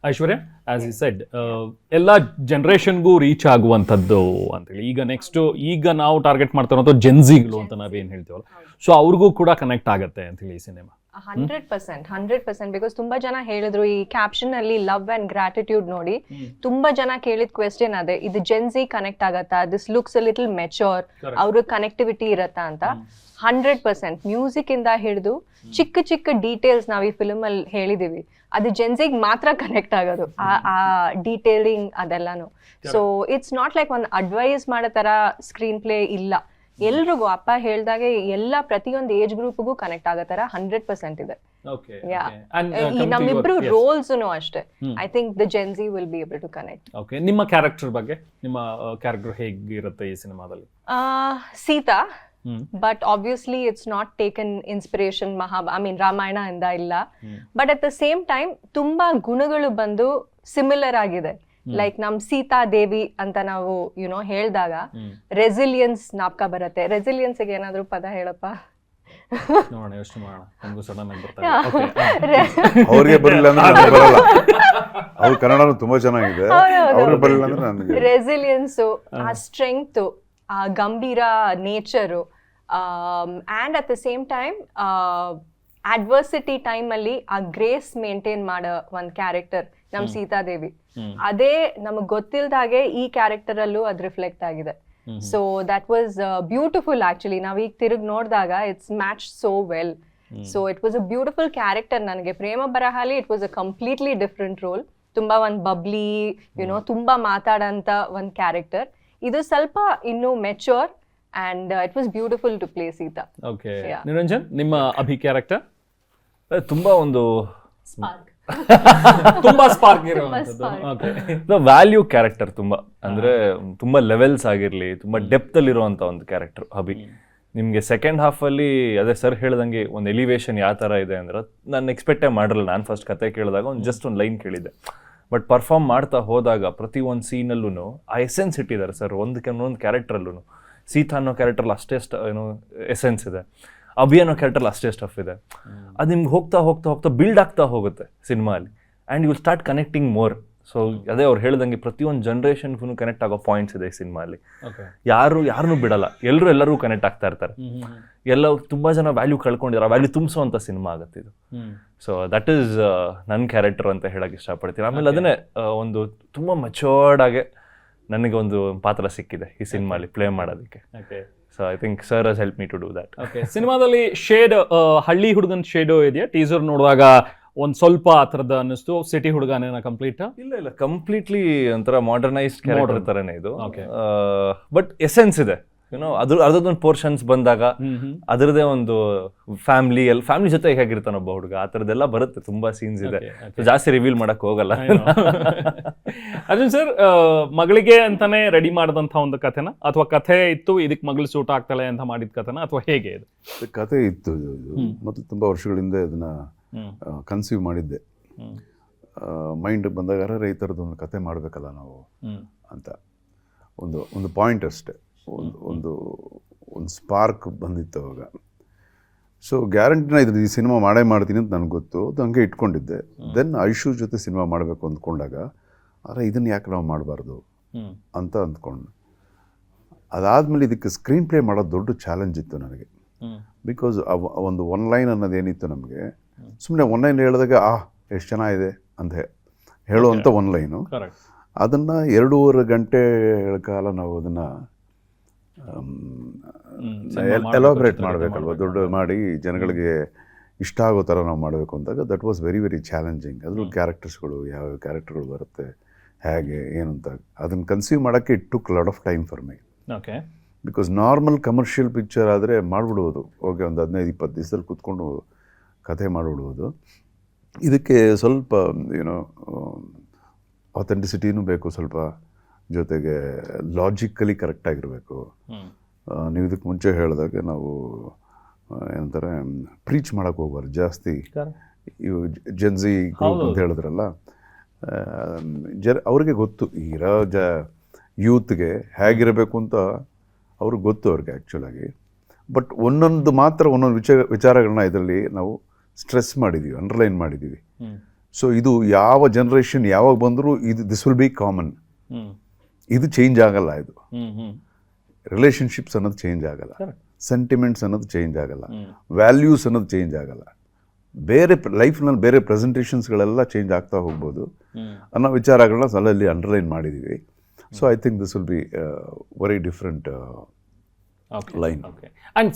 Aishwarya, as you said, ಎಲ್ಲ ಜನರೇಷನ್ಗೂ reach ಆಗುವಂಥದ್ದು ಅಂತೇಳಿ. ಈಗ ನೆಕ್ಸ್ಟ್ ಈಗ ನಾವು ಟಾರ್ಗೆಟ್ ಮಾಡ್ತಾ ಇರೋದು ಜೆನ್ಸಿಗಳು ಅಂತ ನಾವೇನು ಹೇಳ್ತೀವಲ್ಲ, ಸೊ ಅವ್ರಿಗೂ ಕೂಡ ಕನೆಕ್ಟ್ ಆಗುತ್ತೆ ಅಂತೇಳಿ ಈ ಸಿನಿಮಾ. 100% ಬಿಕಾಸ್ ತುಂಬಾ ಜನ ಹೇಳಿದ್ರು ಈ ಕ್ಯಾಪ್ಷನ್ ಅಲ್ಲಿ ಲವ್ ಅಂಡ್ ಗ್ರಾಟಿಟ್ಯೂಡ್ ನೋಡಿ ತುಂಬಾ ಜನ ಕೇಳಿದ ಕ್ವೆಶ್ಚನ್ ಅದೇ, ಇದು ಜೆನ್ಸಿ ಕನೆಕ್ಟ್ ಆಗತ್ತಾ, ದಿಸ್ ಲುಕ್ಸ್ ಅ ಲಿಟಲ್ ಮೆಚೋರ್, ಅವ್ರ ಕನೆಕ್ಟಿವಿಟಿ ಇರತ್ತಾ ಅಂತ. 100% ಮ್ಯೂಸಿಕ್ ಇಂದ ಹಿಡಿದು ಚಿಕ್ಕ ಚಿಕ್ಕ ಡೀಟೇಲ್ಸ್ ನಾವು ಈ ಫಿಲ್ಮ್ ಅಲ್ಲಿ ಹೇಳಿದೀವಿ, ಅದು ಜೆನ್ಸಿಗೆ ಮಾತ್ರ ಕನೆಕ್ಟ್ ಆಗೋದು, ಆ ಡೀಟೇಲಿಂಗ್ ಅದೆಲ್ಲಾನು. ಸೊ ಇಟ್ಸ್ ನಾಟ್ ಲೈಕ್ ಒಂದು ಅಡ್ವೈಸ್ ಮಾಡೋ ತರ ಸ್ಕ್ರೀನ್ ಪ್ಲೇ ಇಲ್ಲ, ಎಲ್ರಿಗೂ ಅಪ್ಪ ಹೇಳ್ದಾಗೆ ಎಲ್ಲ ಪ್ರತಿಯೊಂದು ಏಜ್ ಗ್ರೂಪ್ಗೂ ಕನೆಕ್ಟ್ ಆಗೋ ತರ 100% ಇದೆ. ನಮ್ಮಿಬ್ರು ರೋಲ್ಸ್ ಅಷ್ಟೇ. I think the Gen Z will be able to connect. Okay, ನಿಮ್ಮ ಕ್ಯಾರೆಕ್ಟರ್ ಬಗ್ಗೆ, ನಿಮ್ಮ ಕ್ಯಾರೆಕ್ಟರ್ ಹೇಗಿರುತ್ತೆ ಈ ಸಿನಿಮಾದಲ್ಲಿ? Sita, but obviously it's not taken inspiration Ramayana ಇಂದ ಇಲ್ಲ, but at the same time ತುಂಬಾ ಗುಣಗಳು ಬಂದು ಸಿಮಿಲರ್ ಆಗಿದೆ. ಲೈಕ್ ನಮ್ ಸೀತಾ ದೇವಿ ಅಂತ ನಾವು ಹೇಳ್ದಾಗ ರೆಸಿಲಿಯನ್ಸ್ ನಾಪ್ಕ ಬರುತ್ತೆ. ರೆಸಿಲಿಯನ್ಸ್ ಗೆ ಏನಾದ್ರು ಪದ ಹೇಳಪ್ಪ. ಅವ್ರಿಗೆ ಬರಲಿಲ್ಲ ಅಂದ್ರೆ ಬರಲ್ಲ, ಅವ್ರ ಕನ್ನಡ ತುಂಬಾ ಚೆನ್ನಾಗಿದೆ, ಅವ್ರಿಗೆ ಬರಲಿಲ್ಲ ಅಂದ್ರೆ ನನಗೆ ರೆಸಿಲಿಯನ್ಸ್, ಆ ಸ್ಟ್ರೆಂಗ್ತ್, ಆ ಗಂಭೀರ nature, and at the same time adversity time ಅಲ್ಲಿ ಆ ಗ್ರೇಸ್ ಮೇಂಟೈನ್ ಮಾಡೋ ಒಂದ್ ಕ್ಯಾರೆಕ್ಟರ್ ನಮ್ ಸೀತಾದೇವಿ. ಅದೇ ನಮಗ್ ಗೊತ್ತಿಲ್ದಾಗೆ ಈ ಕ್ಯಾರೆಕ್ಟರ್ ಅಲ್ಲೂ ಅದ್ ರಿಫ್ಲೆಕ್ಟ್ ಆಗಿದೆ. So that was beautiful actually. ನಾವ್ ಈಗ ತಿರುಗಿ ನೋಡಿದಾಗ it's match so well. So it was a beautiful character. ನನಗೆ ಪ್ರೇಮ ಬರಹಾಲಿ it was a completely different role. ತುಂಬಾ ಒಂದ್ ಬಬ್ಲಿ ತುಂಬಾ ಮಾತಾಡಂತ ಒಂದ್ ಕ್ಯಾರೆಕ್ಟರ್. ಇದು ಸ್ವಲ್ಪ ಇನ್ನು mature and it was beautiful to play Sita. Okay, Niranjan, ನಿಮ್ಮ ಅಭಿ ಕ್ಯಾರೆಕ್ಟರ್? ತುಂಬಾ ಒಂದು ತುಂಬಾ ಸ್ಪಾರ್ಕ್ ಇರುವಂತದ್ದು, ವ್ಯಾಲ್ಯೂ ಕ್ಯಾರೆಕ್ಟರ್. ತುಂಬಾ ಅಂದ್ರೆ ತುಂಬಾ ಲೆವೆಲ್ಸ್ ಆಗಿರ್ಲಿ, ತುಂಬಾ ಡೆಪ್ತ್ ಅಲ್ಲಿ ಇರುವಂತ ಒಂದು ಕ್ಯಾರೆಕ್ಟರ್ ಅಭಿ. ನಿಮ್ಗೆ ಸೆಕೆಂಡ್ ಹಾಫ್ ಅಲ್ಲಿ ಅದೇ ಸರ್ ಹೇಳ್ದಂಗೆ ಒಂದು ಎಲಿವೇಶನ್ ಯಾವ ತರ ಇದೆ ಅಂದ್ರೆ ನಾನು ಎಕ್ಸ್ಪೆಕ್ಟೇ ಮಾಡಿರಲಿಲ್ಲ. ನಾನು ಫಸ್ಟ್ ಕತೆ ಕೇಳಿದಾಗ ಜಸ್ಟ್ ಒಂದು ಲೈನ್ ಕೇಳಿದ್ದೆ, ಬಟ್ ಪರ್ಫಾರ್ಮ್ ಮಾಡ್ತಾ ಹೋದಾಗ ಪ್ರತಿ ಒಂದು ಸೀನಲ್ಲೂ ಆ ಎಸೆನ್ಸ್ ಇಟ್ಟಿದ್ದಾರೆ ಸರ್. ಒಂದೊಂದು ಕ್ಯಾರೆಕ್ಟರಲ್ಲೂ ಸೀತಾ ಅನ್ನೋ ಕ್ಯಾರೆಕ್ಟರ್ ಅಷ್ಟೇ ಎಸೆನ್ಸ್ ಇದೆ, ಅಭಿ ಅನ್ನೋ ಕ್ಯಾರೆಕ್ಟರ್ ಅಷ್ಟೇ ಸ್ಟಫ್ ಇದೆ. ಅದು ನಿಮ್ಗೆ ಹೋಗ್ತಾ ಹೋಗ್ತಾ ಹೋಗ್ತಾ ಬಿಲ್ಡ್ ಆಗ್ತಾ ಹೋಗುತ್ತೆ ಸಿನಿಮಾ ಅಲ್ಲಿ, and you will start connecting more. So ಅದೇ ಅವ್ರು ಹೇಳ್ದಂಗೆ ಪ್ರತಿಯೊಂದು ಜನ್ರೇಷನ್ಗೂ ಕನೆಕ್ಟ್ ಆಗೋ ಪಾಯಿಂಟ್ಸ್ ಇದೆ ಈ ಸಿನಿಮಾ ಅಲ್ಲಿ. ಯಾರನ್ನೂ ಬಿಡಲ್ಲ, ಎಲ್ಲರಿಗೂ ಕನೆಕ್ಟ್ ಆಗ್ತಾ ಇರ್ತಾರೆ. ಎಲ್ಲ ತುಂಬಾ ಜನ ವ್ಯಾಲ್ಯೂ ಕಳ್ಕೊಂಡಿದ್ದಾರೆ, ಆ ವ್ಯಾಲ್ಯೂ ತುಂಬಿಸುವಂತ ಸಿನಿಮಾ ಆಗುತ್ತೆ ಇದು. ಸೊ ದಟ್ ಈಸ್ ನನ್ನ ಕ್ಯಾರೆಕ್ಟರ್ ಅಂತ ಹೇಳಕ್ ಇಷ್ಟಪಡ್ತೀನಿ. ಆಮೇಲೆ ಅದನ್ನೇ ಒಂದು ತುಂಬಾ ಮೆಚೋರ್ಡ್ ಆಗಿ ನನಗೆ ಒಂದು ಪಾತ್ರ ಸಿಕ್ಕಿದೆ ಈ ಸಿನಿಮಾಲಿ ಪ್ಲೇ ಮಾಡೋದಕ್ಕೆ. So I think sir has help me to do that. Okay, ಸಿನಿಮಾದಲ್ಲಿ ಶೇಡ್ ಹಳ್ಳಿ ಹುಡುಗನ ಶೇಡು ಇದೆಯಾ? ಟೀಸರ್ ನೋಡುವಾಗ ಒಂದ್ ಸ್ವಲ್ಪ ಆ ಥರದ ಅನ್ನಿಸ್ತು. ಸಿಟಿ ಹುಡುಗನೇನ ಕಂಪ್ಲೀಟ್? ಇಲ್ಲ, ಕಂಪ್ಲೀಟ್ಲಿ ಒಂಥರ ಮಾಡರ್ನೈಸ್ಡ್ ಕ್ಯಾರೆಕ್ಟರ್ ತರನೇ ಇದು. ಬಟ್ ಎಸೆನ್ಸ್ ಇದೆ, ಅದರದೊಂದು ಪೋರ್ಷನ್ಸ್ ಬಂದಾಗ ಅದರದೇ ಒಂದು ಫ್ಯಾಮಿಲಿ ಜೊತೆ ಹೇಗಿರ್ತಾನೆ ಒಬ್ಬ ಹುಡುಗ, ಆ ಥರದ್ದೆಲ್ಲ ಬರುತ್ತೆ. ತುಂಬಾ ಸೀನ್ಸ್ ಇದೆ, ಜಾಸ್ತಿ ರಿವೀಲ್ ಮಾಡಕ್ ಹೋಗಲ್ಲ. ಅರ್ಜುನ್ ಸರ್, ಮಗಳಿಗೆ ಅಂತಾನೆ ರೆಡಿ ಮಾಡಿದಂತ ಒಂದು ಕಥೆನ, ಅಥವಾ ಕಥೆ ಇತ್ತು ಇದಕ್ಕೆ ಮಗಳು ಸೂಟ್ ಆಗ್ತಾಳೆ ಅಂತ ಮಾಡಿದ ಕಥೆನ, ಅಥವಾ ಹೇಗೆ ಇದು? ಕಥೆ ಇತ್ತು ಮತ್ತು ತುಂಬಾ ವರ್ಷಗಳಿಂದ ಇದನ್ನ ಕನ್ಸೀವ್ ಮಾಡಿದ್ದೆ. ಮೈಂಡ್ ಬಂದಾಗ ಈ ಥರದ್ದೊಂದು ಕತೆ ಮಾಡಬೇಕಲ್ಲ ನಾವು ಅಂತ ಒಂದು ಪಾಯಿಂಟ್ ಅಷ್ಟೆ, ಒಂದು ಸ್ಪಾರ್ಕ್ ಬಂದಿತ್ತು ಅವಾಗ. ಸೊ ಗ್ಯಾರಂಟಿನ ಇದ್ರ ಈ ಸಿನಿಮಾ ಮಾಡೇ ಮಾಡ್ತೀನಿ ಅಂತ ನನಗೆ ಗೊತ್ತು, ಅದು ಹಂಗೆ ಇಟ್ಕೊಂಡಿದ್ದೆ. ದೆನ್ ಐಶು ಜೊತೆ ಸಿನಿಮಾ ಮಾಡಬೇಕು ಅಂದ್ಕೊಂಡಾಗ ಆದರೆ ಇದನ್ನು ಯಾಕೆ ನಾವು ಮಾಡಬಾರ್ದು ಅಂತ ಅಂದ್ಕೊಂಡು, ಅದಾದಮೇಲೆ ಇದಕ್ಕೆ ಸ್ಕ್ರೀನ್ ಪ್ಲೇ ಮಾಡೋದು ದೊಡ್ಡ ಚಾಲೆಂಜ್ ಇತ್ತು ನನಗೆ. ಬಿಕಾಸ್ ಒಂದು ಒನ್ ಲೈನ್ ಅನ್ನೋದೇನಿತ್ತು ನಮಗೆ, ಸುಮ್ಮನೆ ಒನ್ ಲೈನ್ ಹೇಳಿದಾಗ ಎಷ್ಟು ಚೆನ್ನಾಗಿದೆ ಅಂತ ಹೇಳುವಂಥ ಒನ್ ಲೈನು, ಅದನ್ನು 2.5 ಗಂಟೆಗಳ ಕಾಲ ನಾವು ಅದನ್ನು ಎಲಾಬ್ರೇಟ್ ಮಾಡಬೇಕಲ್ವ, ದೊಡ್ಡ ಮಾಡಿ ಜನಗಳಿಗೆ ಇಷ್ಟ ಆಗೋ ಥರ ನಾವು ಮಾಡಬೇಕು ಅಂದಾಗ that was very very challenging. ಅದ್ರ ಕ್ಯಾರೆಕ್ಟರ್ಸ್ಗಳು, ಯಾವ ಕ್ಯಾರೆಕ್ಟರ್ಗಳು ಬರುತ್ತೆ, ಹೇಗೆ ಏನು ಅಂತ ಅದನ್ನು ಕನ್ಸೀವ್ ಮಾಡೋಕ್ಕೆ it took lot of time for my. Okay, because normal commercial picture ಆದರೆ ಮಾಡಿಬಿಡ್ಬೋದು, ಓಕೆ, ಒಂದು 15-20 ದಿವಸದಲ್ಲಿ ಕೂತ್ಕೊಂಡು ಕಥೆ ಮಾಡಿಬಿಡ್ಬೋದು. ಇದಕ್ಕೆ ಸ್ವಲ್ಪ ಅಥೆಂಟಿಸಿಟಿನೂ ಬೇಕು, ಸ್ವಲ್ಪ ಜೊತೆಗೆ ಲಾಜಿಕಲಿ ಕರೆಕ್ಟಾಗಿರಬೇಕು. ನೀವು ಇದಕ್ಕೆ ಮುಂಚೆ ಹೇಳಿದಾಗ ನಾವು ಏನಂತಾರೆ ಪ್ರೀಚ್ ಮಾಡೋಕ್ಕೆ ಹೋಗ್ಬಾರ್ದು ಜಾಸ್ತಿ. ಇವು ಜೆನ್ಸಿ ಗ್ರೂಪ್ ಅಂತ ಹೇಳಿದ್ರಲ್ಲ, ಅವ್ರಿಗೆ ಗೊತ್ತು ಇರೋ ಯೂತ್ಗೆ ಹೇಗಿರಬೇಕು ಅಂತ ಅವ್ರಿಗೆ ಗೊತ್ತು ಅವ್ರಿಗೆ ಆ್ಯಕ್ಚುಲಾಗಿ. ಬಟ್ ಒಂದೊಂದು ವಿಚಾರಗಳನ್ನ ಇದರಲ್ಲಿ ನಾವು ಸ್ಟ್ರೆಸ್ ಮಾಡಿದ್ದೀವಿ, ಅಂಡರ್ಲೈನ್ ಮಾಡಿದ್ದೀವಿ. ಸೊ ಇದು ಯಾವ ಜನ್ರೇಷನ್ ಯಾವಾಗ ಬಂದರೂ ದಿಸ್ ವಿಲ್ ಬಿ ಕಾಮನ್. ಇದು ಚೇಂಜ್ ಆಗಲ್ಲ. ಇದು ರಿಲೇಷನ್ಶಿಪ್ಸ್ ಅನ್ನೋದು ಚೇಂಜ್ ಆಗಲ್ಲ, ಸೆಂಟಿಮೆಂಟ್ಸ್ ಅನ್ನೋದು ಚೇಂಜ್ ಆಗಲ್ಲ, ವ್ಯಾಲ್ಯೂಸ್ ಅನ್ನೋದು ಚೇಂಜ್ ಆಗಲ್ಲ. ಬೇರೆ ಲೈಫ್ನಲ್ಲಿ ಬೇರೆ ಪ್ರೆಸೆಂಟೇಷನ್ಸ್ಗಳೆಲ್ಲ ಚೇಂಜ್ ಆಗ್ತಾ ಹೋಗ್ಬೋದು ಅನ್ನೋ ವಿಚಾರಗಳನ್ನ ಅಲ್ಲಲ್ಲಿ ಅಂಡರ್ಲೈನ್ ಮಾಡಿದ್ದೀವಿ. So I think this will be very different line. And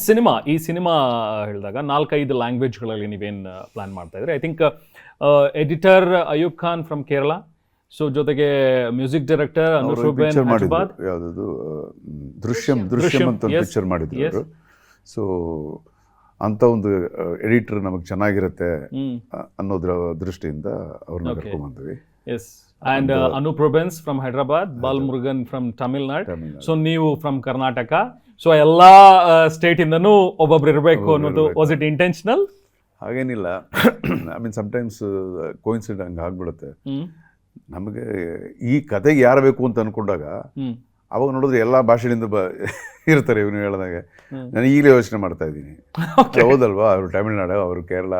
ಈ ಸಿನಿಮಾ ಹೇಳಿದಾಗ 4-5 ಲ್ಯಾಂಗ್ವೇಜ್ಗಳಲ್ಲಿ ನೀವೇನು ಪ್ಲಾನ್ ಮಾಡ್ತಾ ಇದ್ರಿ. I think editor Ayub Khan from Kerala, so ಜೊತೆಗೆ ಮ್ಯೂಸಿಕ್ ಡೈರೆಕ್ಟರ್ ಅನುಶೋಭನ್ ಹೈದರಾಬಾದ್, ಯಾವುದದು ದೃಶ್ಯಂ ಅಂತ ಒಂದು ಪಿಕ್ಚರ್ ಮಾಡಿದ್ರು ಅವರು. ಸೊ ಅಂಥ ಒಂದು ಎಡಿಟರ್ ನಮಗೆ ಚೆನ್ನಾಗಿರುತ್ತೆ ಅನ್ನೋದ್ರ ದೃಷ್ಟಿಯಿಂದ ಅವ್ರನ್ನ ಕರ್ಕೊಂಡ್ಬಂದ್ವಿ. Yes, and Anoop Rubens from Hyderabad, Balamurugan from Tamil Nadu, so ನೀವು ಫ್ರಮ್ ಕರ್ನಾಟಕ. ಸೊ ಎಲ್ಲ ಸ್ಟೇಟಿಂದನೂ ಒಬ್ಬೊಬ್ರು ಇರಬೇಕು ಅನ್ನೋದು ವಾಸ್ ಇಟ್ ಇಂಟೆನ್ಷನಲ್? ಹಾಗೇನಿಲ್ಲ. ಐ ಮೀನ್ ಸಮ್ಟೈಮ್ಸ್ ಕೋಇನ್ಸಿಡೆಂಟ್ ಹಂಗೆ ಆಗ್ಬಿಡುತ್ತೆ. ನಮಗೆ ಈ ಕತೆಗೆ ಯಾರು ಬೇಕು ಅಂತ ಅಂದ್ಕೊಂಡಾಗ ಅವಾಗ ನೋಡಿದ್ರೆ ಎಲ್ಲ ಭಾಷೆಯಿಂದ ಇರ್ತಾರೆ. ಇವನು ಹೇಳಿದಾಗ ನಾನು ಈಗಲೇ ಯೋಚನೆ ಮಾಡ್ತಾ ಇದ್ದೀನಿ. ಹೌದಲ್ವಾ, ಅವರು ತಮಿಳ್ನಾಡು, ಅವರು ಕೇರಳ,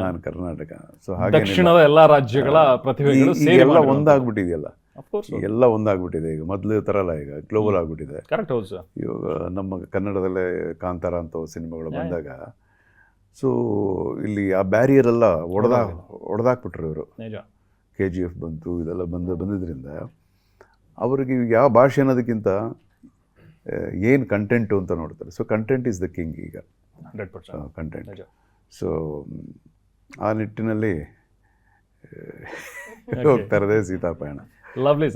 ನಾನು ಕರ್ನಾಟಕ. ಸೊ ಹಾಗೆ ದಕ್ಷಿಣದ ಎಲ್ಲ ರಾಜ್ಯಗಳ ಪ್ರತಿಭೆಗಳು ಎಲ್ಲ ಒಂದಾಗ್ಬಿಟ್ಟಿದೆಯಲ್ಲ, ಎಲ್ಲ ಒಂದಾಗ್ಬಿಟ್ಟಿದೆ. ಈಗ ಮೊದಲು ಥರ ಅಲ್ಲ, ಈಗ ಗ್ಲೋಬಲ್ ಆಗ್ಬಿಟ್ಟಿದೆ. ಕರೆಕ್ಟ್. ಹೌದು ಸರ್. ಇವಾಗ ನಮ್ಮ ಕನ್ನಡದಲ್ಲೇ ಕಾಂತಾರ ಅಂತ ಸಿನಿಮಾಗಳು ಬಂದಾಗ ಸೊ ಇಲ್ಲಿ ಆ ಬ್ಯಾರಿಯರ್ ಎಲ್ಲ ಒಡೆದಾಕ್ಬಿಟ್ರು ಇವರು. KGF ಬಂತು, ಇದೆಲ್ಲ ಬಂದಿದ್ದರಿಂದ ಅವ್ರಿಗೆ ಯಾವ ಭಾಷೆ ಅನ್ನೋದಕ್ಕಿಂತ ಏನು ಕಂಟೆಂಟು ಅಂತ ನೋಡ್ತಾರೆ. So content is the king ಈಗ, 100% ಕಂಟೆಂಟ್. ಸೊ ಆ ನಿಟ್ಟಿನಲ್ಲಿ ಹೋಗ್ತಾ ಇರೋದೇ ಸೀತಾಪಯಣ. ಲವ್ಲಿ.